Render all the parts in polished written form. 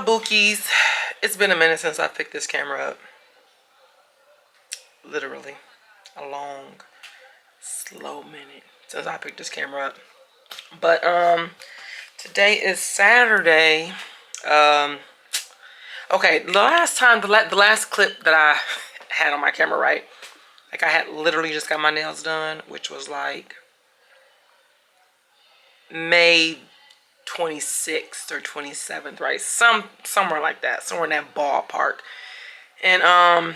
up, Bookies? It's been a minute since I picked this camera up. Literally. A long, slow minute since I picked this camera up. But, today is Saturday. Okay, the last clip that I had on my camera, right? Like, I had literally just got my nails done, which was like May 26th or 27th, right? Somewhere like that, somewhere in that ballpark. And I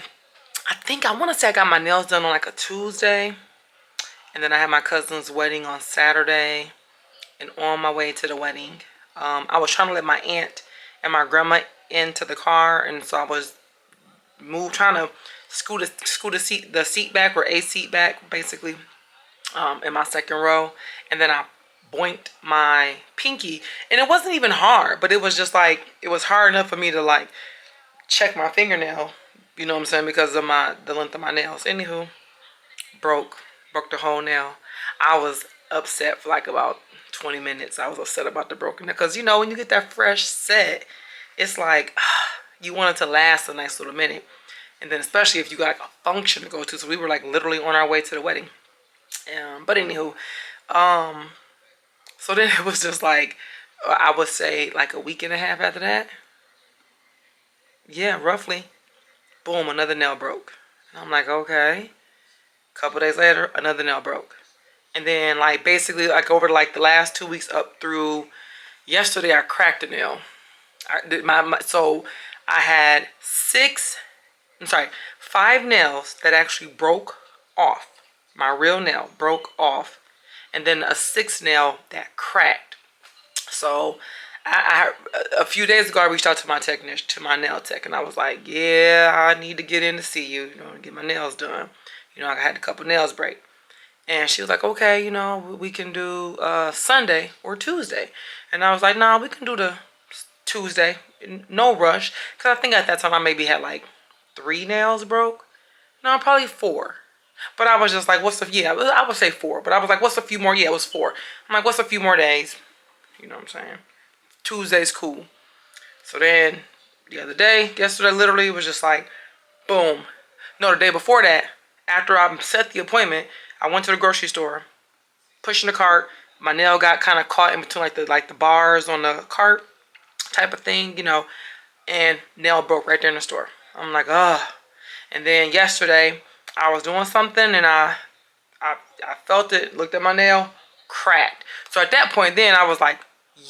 think I want to say I got my nails done on like a Tuesday, and then I had my cousin's wedding on Saturday. And on my way to the wedding, I was trying to let my aunt and my grandma into the car, and so I was trying to scoot the seat back, or a seat back, basically, in my second row, and then I boinked my pinky, and it wasn't even hard, but it was just like, it was hard enough for me to like check my fingernail, you know what I'm saying, because of the length of my nails. Anywho, broke the whole nail. I was upset for like about 20 minutes. I was upset about the broken nail, because you know when you get that fresh set, it's like you want it to last a nice little minute, and then especially if you got like a function to go to. So we were like literally on our way to the wedding. But anywho, so then it was just like, I would say like a week and a half after that. Yeah, roughly. Boom, another nail broke. And I'm like, okay. Couple days later, another nail broke. And then like basically like over like the last 2 weeks up through yesterday, I cracked a nail. So I had five nails that actually broke off. My real nail broke off, and then a sixth nail that cracked. So a few days ago, I reached out to my technician, to my nail tech, and I was like, yeah, I need to get in to see you, get my nails done. I had a couple nails break. And she was like, okay, we can do Sunday or Tuesday. And I was like, nah, we can do the Tuesday. No rush. Because I think at that time I maybe had like 3 nails broke. No, probably 4. But I was just like, I would say 4. But I was like, what's a few more? Yeah, it was 4. I'm like, what's a few more days? You know what I'm saying? Tuesday's cool. So then the other day, yesterday, literally was just like, boom. No, the day before that, after I set the appointment, I went to the grocery store, pushing the cart. My nail got kind of caught in between like the bars on the cart type of thing, and nail broke right there in the store. I'm like, ugh. And then yesterday, I was doing something, and I felt it, looked at my nail, cracked. So at that point then I was like,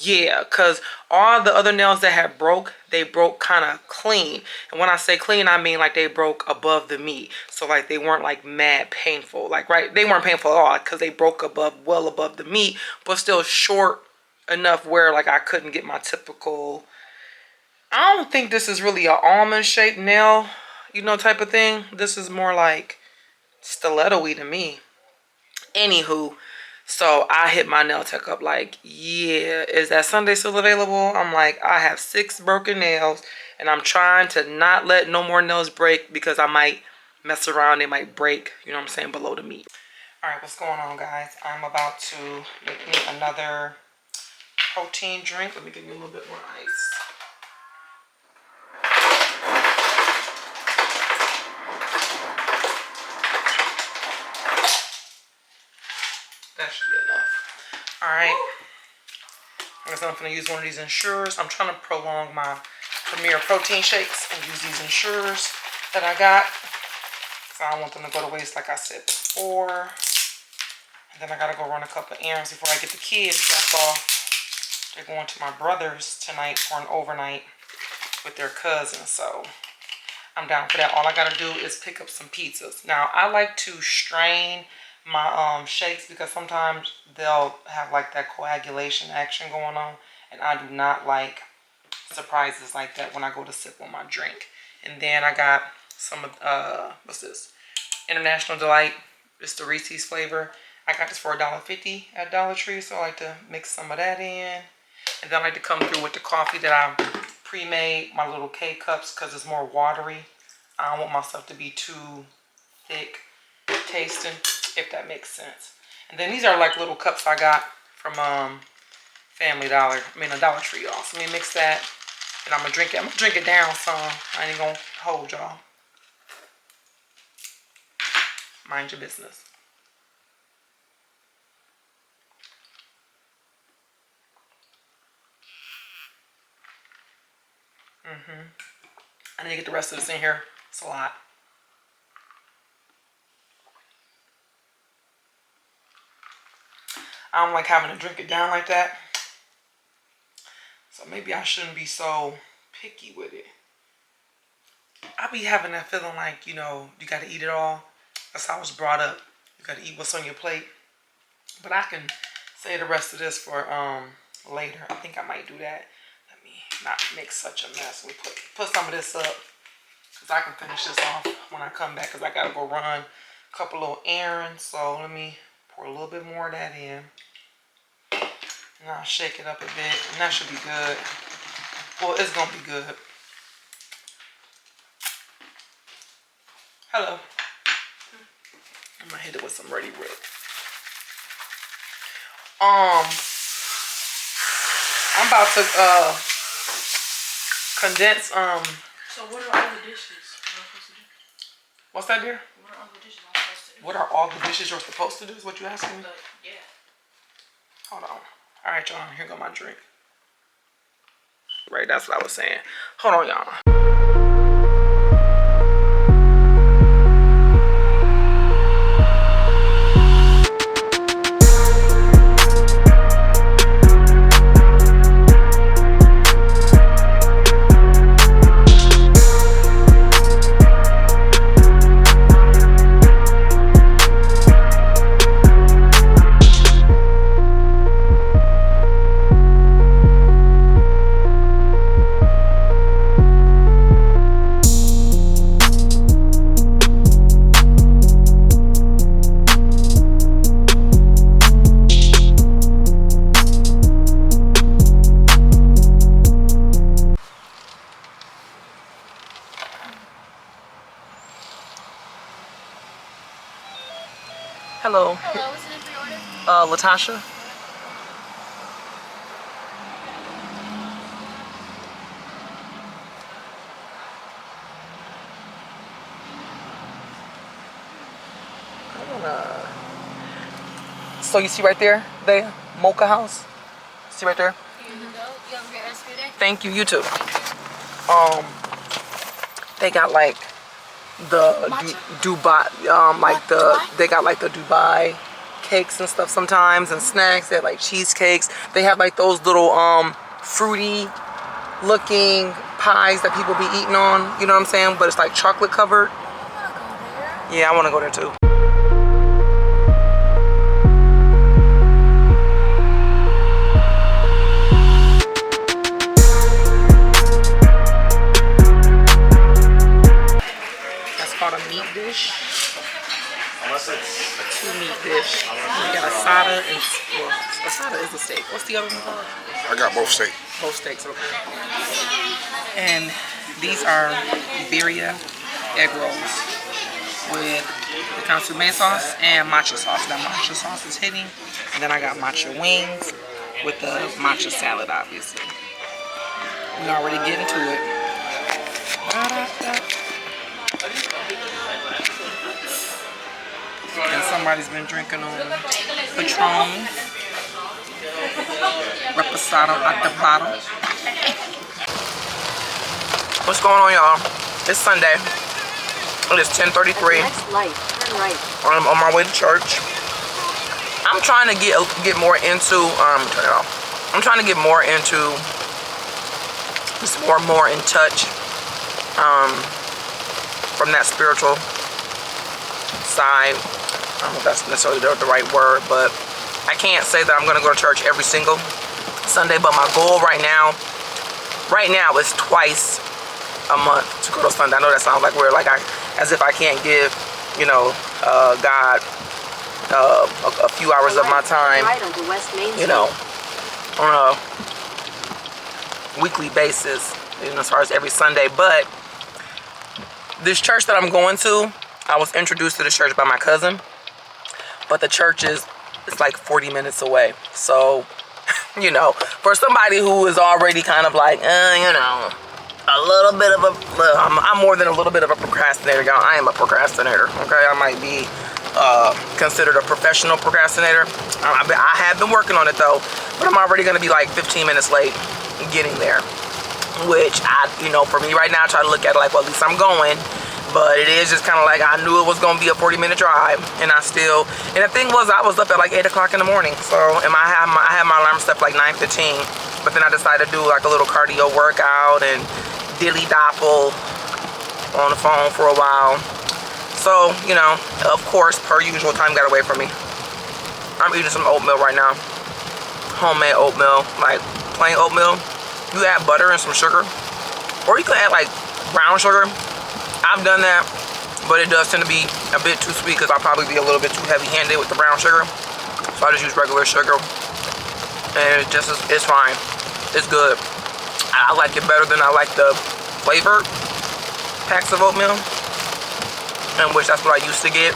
yeah, because all the other nails that had broke, they broke kind of clean. And when I say clean, I mean like they broke above the meat. So like they weren't like mad painful. Like, right, they weren't painful at all because they broke well above the meat, but still short enough where like I couldn't get my typical, I don't think this is really an almond shaped nail, type of thing. This is more like stiletto-y to me. Anywho, so I hit my nail tech up like, yeah, is that Sunday still available? I'm like, I have 6 broken nails, and I'm trying to not let no more nails break because I might mess around. They might break, you know what I'm saying, below the meat. All right, what's going on, guys? I'm about to make me another protein drink. Let me give you a little bit more ice. That should be enough. All right. I'm going to use one of these Ensurers. I'm trying to prolong my Premier protein shakes and use these Ensurers that I got. So I don't want them to go to waste, like I said before. And then I got to go run a couple of errands before I get the kids dropped off. They're going to my brother's tonight for an overnight with their cousin. So I'm down for that. All I got to do is pick up some pizzas. Now, I like to strain my shakes because sometimes they'll have like that coagulation action going on, and I do not like surprises like that when I go to sip on my drink. And then I got some what's this, International Delight. It's the Reese's flavor. I got this for $1.50 at Dollar Tree, so I like to mix some of that in. And then I like to come through with the coffee that I pre-made, my little K-cups, because it's more watery. I don't want my stuff to be too thick tasting, if that makes sense. And then these are like little cups I got from Dollar Tree, y'all. So let me mix that And I'm gonna drink it. I'm gonna drink it down some. I ain't gonna hold y'all. Mind your business. I need to get the rest of this in here. It's a lot. I don't like having to drink it down like that. So maybe I shouldn't be so picky with it. I be having that feeling like, you know, you gotta eat it all. That's how I was brought up. You gotta eat what's on your plate. But I can save the rest of this for later. I think I might do that. Let me not make such a mess. We put some of this up because I can finish this off when I come back because I gotta go run a couple little errands. So let me pour a little bit more of that in. And I'll shake it up a bit. And that should be good. Well, it's gonna be good. Hello. I'm gonna hit it with some Ready Root. I'm about to condense So what are all the dishes I'm supposed to do? What's that, dear? What are all the dishes I'm supposed to do? What are all the dishes you're supposed to do is what you asking me? Yeah. Hold on. Alright, y'all, here go my drink. Right, that's what I was saying. Hold on, y'all. Hello. Hello, what's the name for your order? Latasha. So you see right there, the Mocha House? See right there? Here you go. You have a great rest of your day. Thank you, you too. They got like the Dubai, they got like the Dubai cakes and stuff sometimes, and snacks. They have like cheesecakes. They have like those little fruity looking pies that people be eating on, you know what I'm saying? But it's like chocolate covered. Yeah, I want to go there too. Called a meat dish. A 2-meat dish. We got asada and, well, asada is a steak. What's the other one called? I got both steaks. Both steaks, okay. And these are birria egg rolls with the consomme sauce and matcha sauce. That matcha sauce is hitting. And then I got matcha wings with the matcha salad, obviously. We already get into it. And somebody's been drinking on Patron Reposado at the bottom. What's going on, y'all? It's Sunday. It is 10:33. I'm on my way to church. I'm trying to get more into turn it off. I'm trying to get more into just more in touch from that spiritual side. I don't know if that's necessarily the right word, but I can't say that I'm going to go to church every single Sunday, but my goal right now is twice a month to go to Sunday. I know that sounds like weird, like as if I can't give, you know, God a few hours of my time, you know, on a weekly basis, you know, as far as every Sunday. But this church that I'm going to, I was introduced to this church by my cousin, but the church it's like 40 minutes away. So You know, for somebody who is already kind of like, you know, a little bit of a, I'm more than a little bit of a procrastinator, y'all. I am a procrastinator, okay? I might be considered a professional procrastinator. I have been working on it though, but I'm already gonna be like 15 minutes late getting there. Which you know, for me right now, I try to look at it like, well, at least I'm going. But it is just kind of like, I knew it was going to be a 40-minute drive, and and the thing was, I was up at like 8 o'clock in the morning, so, and I had my alarm set like 9:15, but then I decided to do like a little cardio workout and dilly-dopple on the phone for a while. So, you know, of course, per usual, time got away from me. I'm eating some oatmeal right now, homemade oatmeal, like plain oatmeal. You add butter and some sugar, or you can add like brown sugar. I've done that, but it does tend to be a bit too sweet because I'll probably be a little bit too heavy-handed with the brown sugar. So I just use regular sugar, and it's fine. It's good. I like it better than I like the flavored packs of oatmeal, in which that's what I used to get.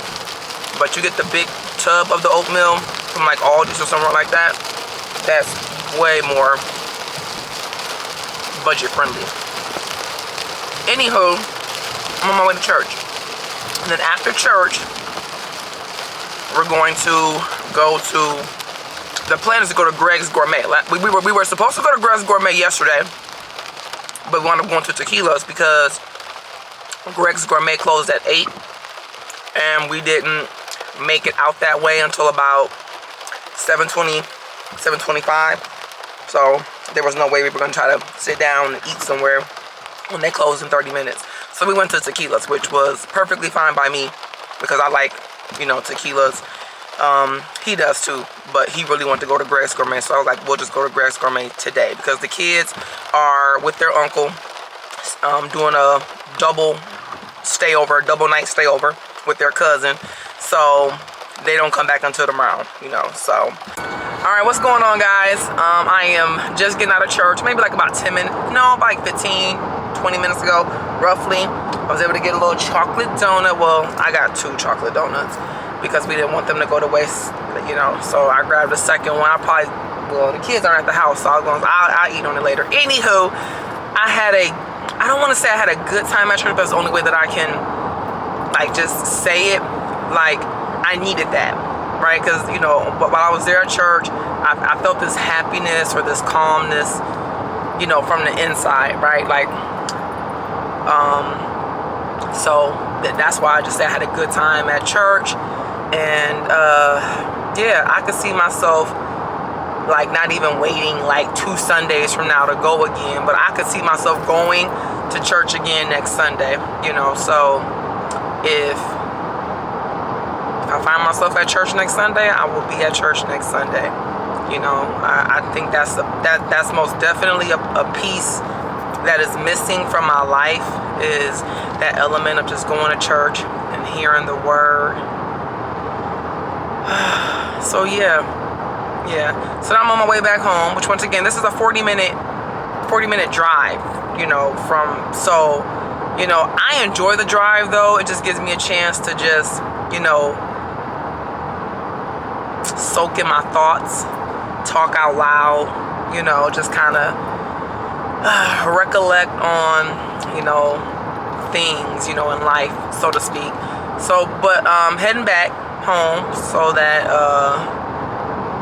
But you get the big tub of the oatmeal from like Aldi's or somewhere like that. That's way more budget friendly. Anywho, I'm on my way to church. And then after church, we're going to go to, the plan is to go to Greg's Gourmet. We were supposed to go to Greg's Gourmet yesterday, but we wound up going to Tequila's because Greg's Gourmet closed at 8, and we didn't make it out that way until about 7:20, 7:25. So there was no way we were going to try to sit down and eat somewhere when they closed in 30 minutes. So we went to Tequila's, which was perfectly fine by me because I like, you know, Tequila's. He does too, but he really wanted to go to Greg's Gourmet, so I was like, we'll just go to Greg's Gourmet today because the kids are with their uncle doing a double night stayover with their cousin, so they don't come back until tomorrow, you know. So all right, what's going on, guys? I am just getting out of church, maybe like about 10 minutes, no, about like 15-20 minutes ago, roughly. I was able to get a little chocolate donut. Well, I got 2 chocolate donuts because we didn't want them to go to waste, you know. So I grabbed a second one. Well, the kids aren't at the house, so I'll eat on it later. Anywho, I don't want to say I had a good time at church, but it's the only way that I can, like, just say it. Like, I needed that, right? Because, you know, while I was there at church, I felt this happiness or this calmness, you know, from the inside, right? Like, so that's why I just say I had a good time at church. And yeah, I could see myself like not even waiting like 2 Sundays from now to go again, but I could see myself going to church again next Sunday, you know. So if I find myself at church next Sunday, I will be at church next Sunday. You know, I think that's most definitely a piece that is missing from my life, is that element of just going to church and hearing the word. So yeah. So now I'm on my way back home, which once again, this is a 40-minute drive, you know, so, you know, I enjoy the drive though. It just gives me a chance to just, you know, soak in my thoughts, talk out loud, you know, just kind of recollect on, you know, things, you know, in life, so to speak. So, but heading back home so that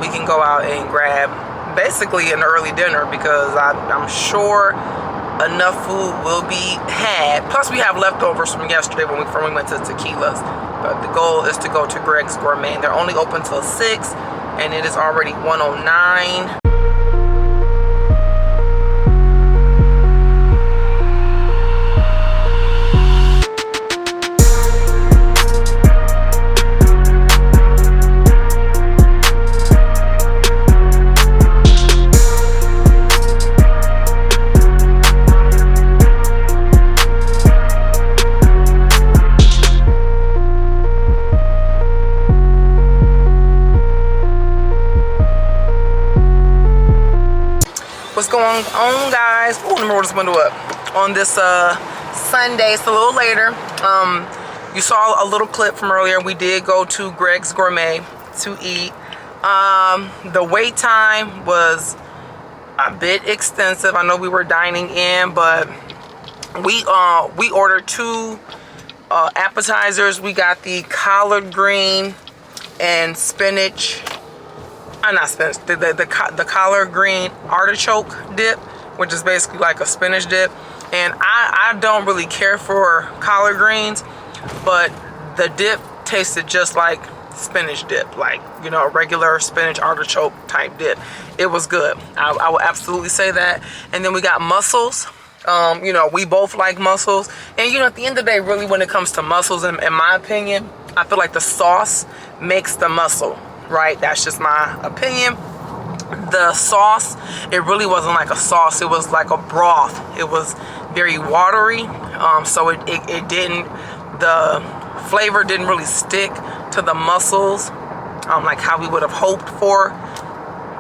we can go out and grab basically an early dinner, because I'm sure enough food will be had. Plus we have leftovers from yesterday when we went to Tequila's. But the goal is to go to Greg's Gourmet. They're only open till 6, and it is already 1:09. What's going on, guys? Oh, let me roll this window up. On this Sunday, it's a little later. You saw a little clip from earlier. We did go to Greg's Gourmet to eat. The wait time was a bit extensive. I know we were dining in, but we ordered 2 appetizers. We got the collard green and spinach. Not spinach. The collard green artichoke dip, which is basically like a spinach dip. And I don't really care for collard greens, but the dip tasted just like spinach dip, like, you know, a regular spinach artichoke type dip. It was good. I will absolutely say that. And then we got mussels. You know, we both like mussels. And, you know, at the end of the day, really, when it comes to mussels, in my opinion, I feel like the sauce makes the mussel, right? That's just my opinion. The sauce, it really wasn't like a sauce. It was like a broth. It was very watery. So it didn't, the flavor didn't really stick to the mussels like how we would have hoped for.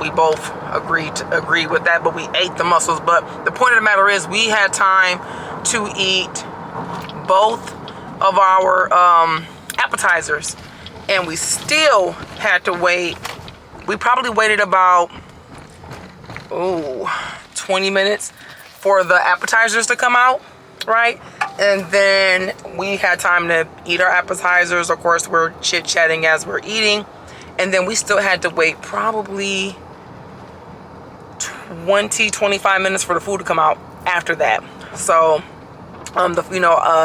We both agreed with that, but we ate the mussels. But the point of the matter is, we had time to eat both of our appetizers, and we still had to wait. We probably waited about 20 minutes for the appetizers to come out, right? And then we had time to eat our appetizers. Of course, we're chit-chatting as we're eating, and then we still had to wait probably 20-25 minutes for the food to come out after that. So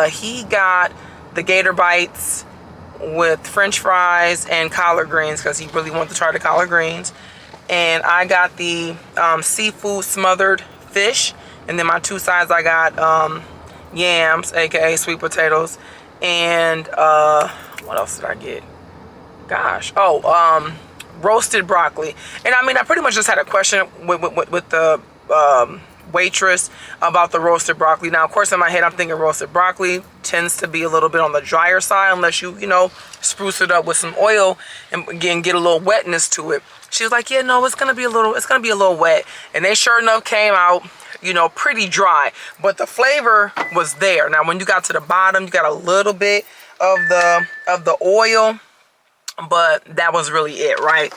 he got the gator bites with french fries and collard greens because he really wanted to try the collard greens, and I got the seafood smothered fish, and then my 2 sides I got yams, aka sweet potatoes, and what else did I get? Gosh, roasted broccoli. And I mean, I pretty much just had a question with the waitress about the roasted broccoli. Now, of course, in my head, I'm thinking roasted broccoli tends to be a little bit on the drier side unless you spruce it up with some oil and again get a little wetness to it. She was like, yeah, no, it's gonna be a little wet. And they sure enough came out, pretty dry, but the flavor was there. Now, when you got to the bottom, you got a little bit of the oil, but that was really it, right?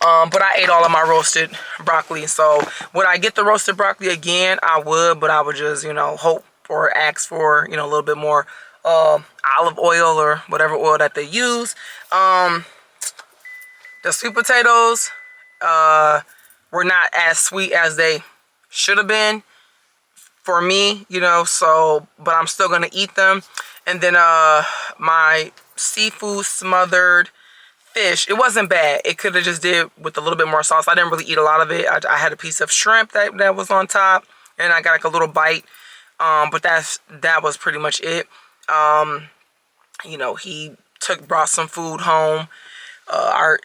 But I ate all of my roasted broccoli. So would I get the roasted broccoli again? I would, but I would just, hope or ask for, a little bit more olive oil or whatever oil that they use. The sweet potatoes were not as sweet as they should have been for me, so, but I'm still going to eat them. And then my seafood smothered fish, it wasn't bad. It could have just did with a little bit more sauce. I didn't really eat a lot of it. I had a piece of shrimp that was on top, and I got like a little bite. But that was pretty much it. He brought some food home.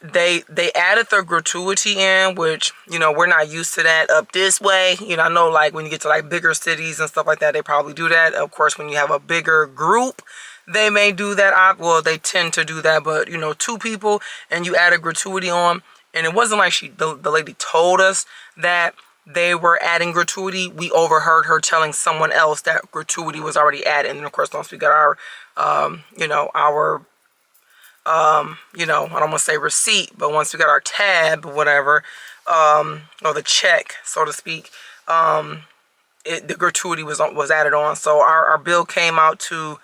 They added the gratuity in, which we're not used to that up this way. I know, like, when you get to like bigger cities and stuff like that, they probably do that. Of course, when you have a bigger group, they may do that. Well, they tend to do that. But 2 people and you add a gratuity on, and it wasn't like the lady told us that they were adding gratuity. We overheard her telling someone else that gratuity was already added. And of course, once we got our I don't want to say receipt, but once we got our tab or whatever, or the check, so to speak, the gratuity was added on. So our bill came out to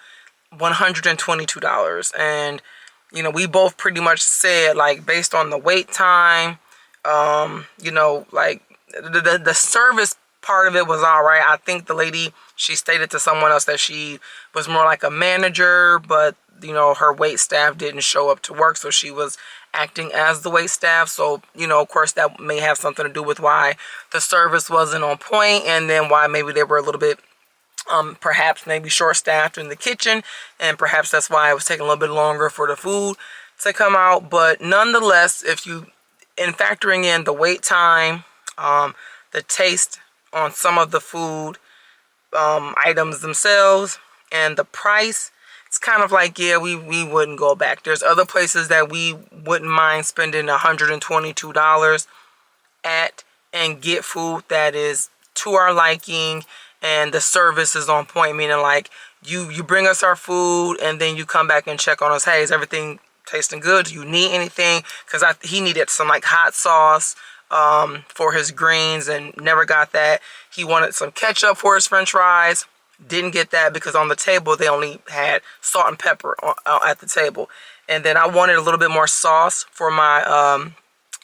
$122. And we both pretty much said, like, based on the wait time, like the service part of it was all right. I think the lady, she stated to someone else that she was more like a manager, but her wait staff didn't show up to work, so she was acting as the wait staff. So of course, that may have something to do with why the service wasn't on point, and then why maybe they were a little bit perhaps maybe short-staffed in the kitchen, and perhaps that's why it was taking a little bit longer for the food to come out. But nonetheless, in factoring in the wait time, the taste on some of the food items themselves, and the price, it's kind of like, yeah, we wouldn't go back. There's other places that we wouldn't mind spending $122 at and get food that is to our liking, and the service is on point, meaning like you bring us our food and then you come back and check on us. Hey, is everything tasting good? Do you need anything? Because he needed some like hot sauce, for his greens and never got that. He wanted some ketchup for his french fries. Didn't get that because on the table they only had salt and pepper at the table. And then I wanted a little bit more sauce for my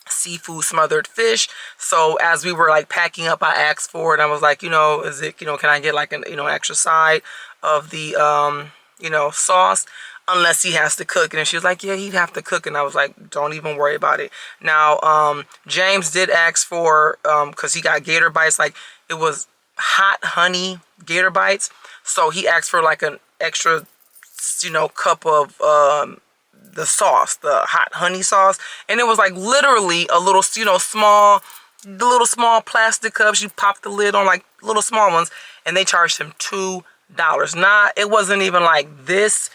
seafood smothered fish. So as we were like packing up, I asked for it. I was like, is it, can I get like an, extra side of the, sauce, unless he has to cook. And she was like, yeah, he'd have to cook. And I was like, don't even worry about it. Now, James did ask for, cause he got gator bites, like it was hot honey gator bites. So he asked for like an extra, cup of, the sauce, the hot honey sauce, and it was like literally a little, small plastic cups. You pop the lid on, like little small ones, and they charged him $2. It wasn't even like this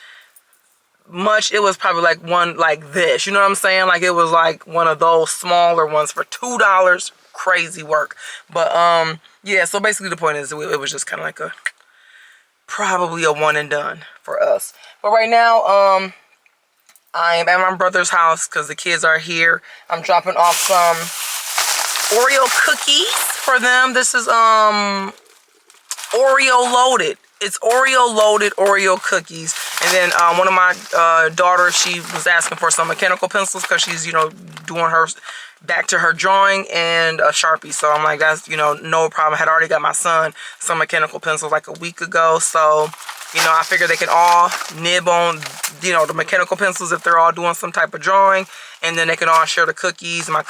much. It was probably like one like this. You know what I'm saying? Like it was like one of those smaller ones for $2. Crazy work. But yeah. So basically, the point is, it was just kind of like probably a one and done for us. But right now, I am at my brother's house because the kids are here. I'm dropping off some Oreo cookies for them. This is Oreo loaded. It's Oreo loaded Oreo cookies. And then one of my daughters, she was asking for some mechanical pencils because she's, doing her back to her drawing and a Sharpie. So I'm like, that's, no problem. I had already got my son some mechanical pencils like a week ago. So, I figured they could all nib on, the mechanical pencils if they're all doing some type of drawing. And then they can all share the cookies. My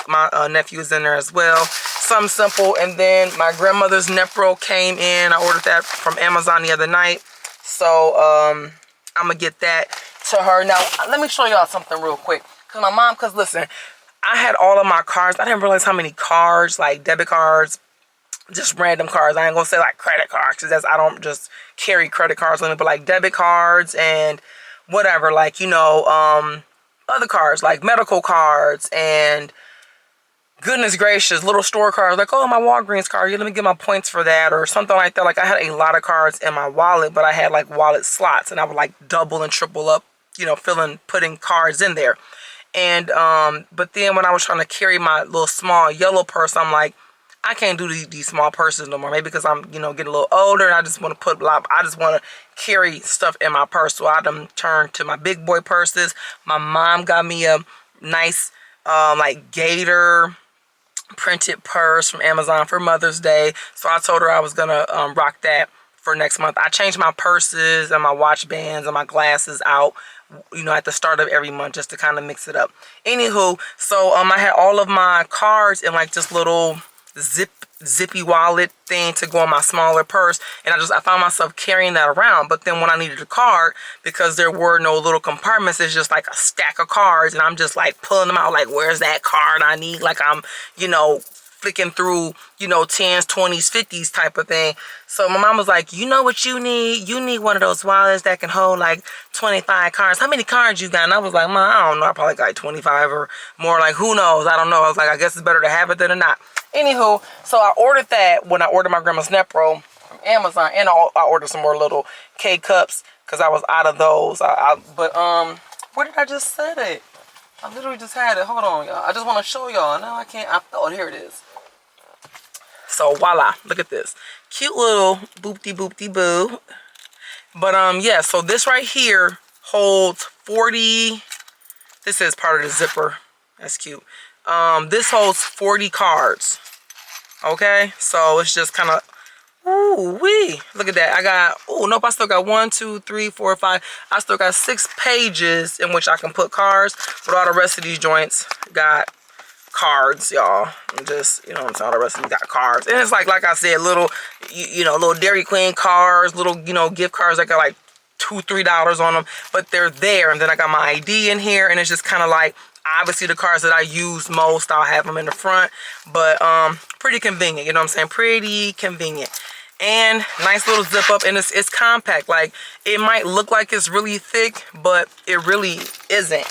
nephew is in there as well. Something simple. And then my grandmother's Nepro came in. I ordered that from Amazon the other night. So I'm going to get that to her. Now, let me show y'all something real quick. Because listen, I had all of my cards. I didn't realize how many cards, like debit cards, just random cards. I ain't gonna say like credit cards, because I don't just carry credit cards on me, but like debit cards and whatever, like, other cards, like medical cards and goodness gracious, little store cards, like, oh, my Walgreens card, let me get my points for that, or something like that. Like, I had a lot of cards in my wallet, but I had like wallet slots, and I would like double and triple up, putting cards in there. And but then when I was trying to carry my little small yellow purse, I'm like, I can't do these small purses no more. Maybe because I'm, getting a little older, and I just want to carry stuff in my purse. So I done turned to my big boy purses. My mom got me a nice, like gator printed purse from Amazon for Mother's Day. So I told her I was gonna rock that for next month. I changed my purses and my watch bands and my glasses out, at the start of every month, just to kind of mix it up. Anywho, so I had all of my cards in like this little zippy wallet thing to go in my smaller purse, and I found myself carrying that around. But then when I needed a card, because there were no little compartments, it's just like a stack of cards, and I'm just like pulling them out, like, where's that card I need? Like I'm flicking through 10s, 20s, 50s type of thing. So my mom was like, you know what you need? You need one of those wallets that can hold like 25 cards. How many cards you got? And I was like, Mom, I don't know. I probably got like 25 or more. Like, who knows? I don't know. I was like, I guess it's better to have it than not. Anywho, so I ordered that when I ordered my grandma's Nepro from Amazon, and I ordered some more little K-cups because I was out of those. But where did I just set it? I literally just had it. Hold on, y'all. I just want to show y'all. No, I can't. Oh, here it is. So voila, look at this. Cute little boopty-boopty-boo. But yeah, so this right here holds 40. This is part of the zipper. That's cute. This holds 40 cards. Okay, so it's just kind of, ooh wee. Look at that. I got, oh nope, I still got 1, 2, 3, 4, 5. I still got 6 pages in which I can put cards. But all the rest of these joints got cards, y'all. Just, all the rest of them got cards. And it's like I said, little, little Dairy Queen cards, little, gift cards that got like $2, $3 on them, but they're there. And then I got my ID in here, and it's just kind of like, obviously the cards that I use most, I'll have them in the front, but pretty convenient, you know what I'm saying? Pretty convenient. And nice little zip up, and it's compact. Like, it might look like it's really thick, but it really isn't.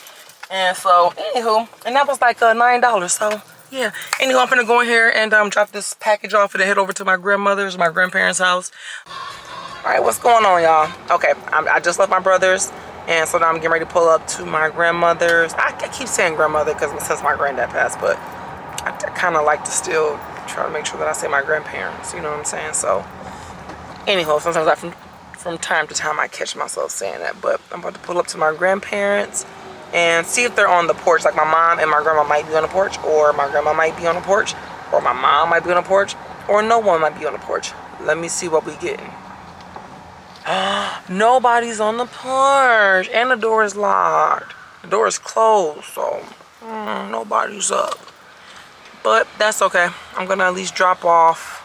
And so, anywho, and that was like $9. So yeah. Anywho, I'm gonna go in here and drop this package off and head over to my grandparents' house. All right, what's going on, y'all? Okay, I just left my brother's, and so now I'm getting ready to pull up to my grandmother's. I keep saying grandmother because since my granddad passed, but I kind of like to still try to make sure that I say my grandparents, you know what I'm saying? So, anyhow, sometimes from time to time I catch myself saying that, but I'm about to pull up to my grandparents and see if they're on the porch. Like my mom and my grandma might be on the porch, or my grandma might be on the porch, or my mom might be on the porch, or no one might be on the porch. Let me see what we getting. Nobody's on the porch, and the door is locked. The door is closed, so nobody's up. But that's okay. I'm gonna at least drop off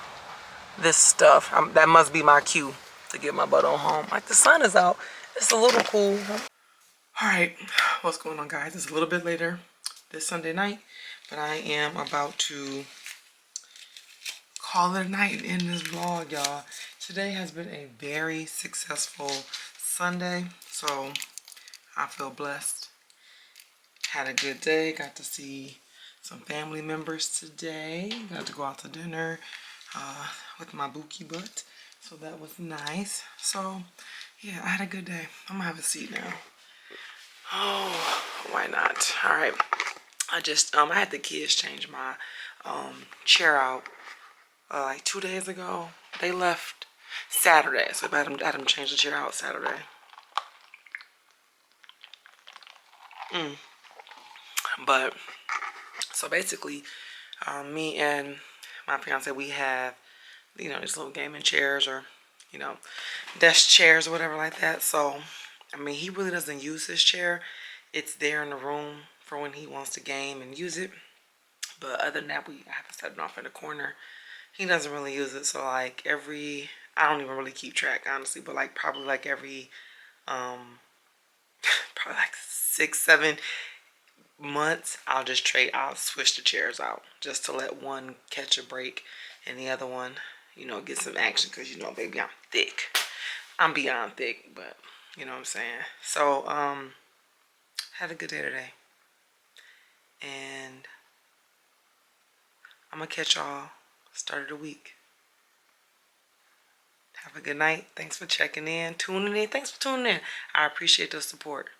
this stuff. That must be my cue to get my butt on home. Like, the sun is out. It's a little cool. All right, what's going on, guys? It's a little bit later this Sunday night, but I am about to call it a night in this vlog, y'all. Today has been a very successful Sunday, so I feel blessed. Had a good day. Got to see some family members today. Got to go out to dinner with my bookie butt, so that was nice. So yeah, I had a good day. I'm gonna have a seat now. Oh, why not? All right. I had the kids change my chair out like 2 days ago. They left Saturday, so I had them change the chair out Saturday. But so basically, me and my fiance, we have, you know, these little gaming chairs, or, you know, desk chairs or whatever like that. So I mean, he really doesn't use his chair. It's there in the room for when he wants to game and use it. But other than that, I have to set it off in the corner. He doesn't really use it. So like I don't even really keep track, honestly, but like probably like every, probably like 6-7 months, I'll switch the chairs out just to let one catch a break and the other one, you know, get some action. Cause you know, baby, I'm thick. I'm beyond thick, but you know what I'm saying? So, had a good day today. And I'm gonna catch y'all start of the week. Have a good night. Thanks for checking in, tuning in. Thanks for tuning in. I appreciate the support.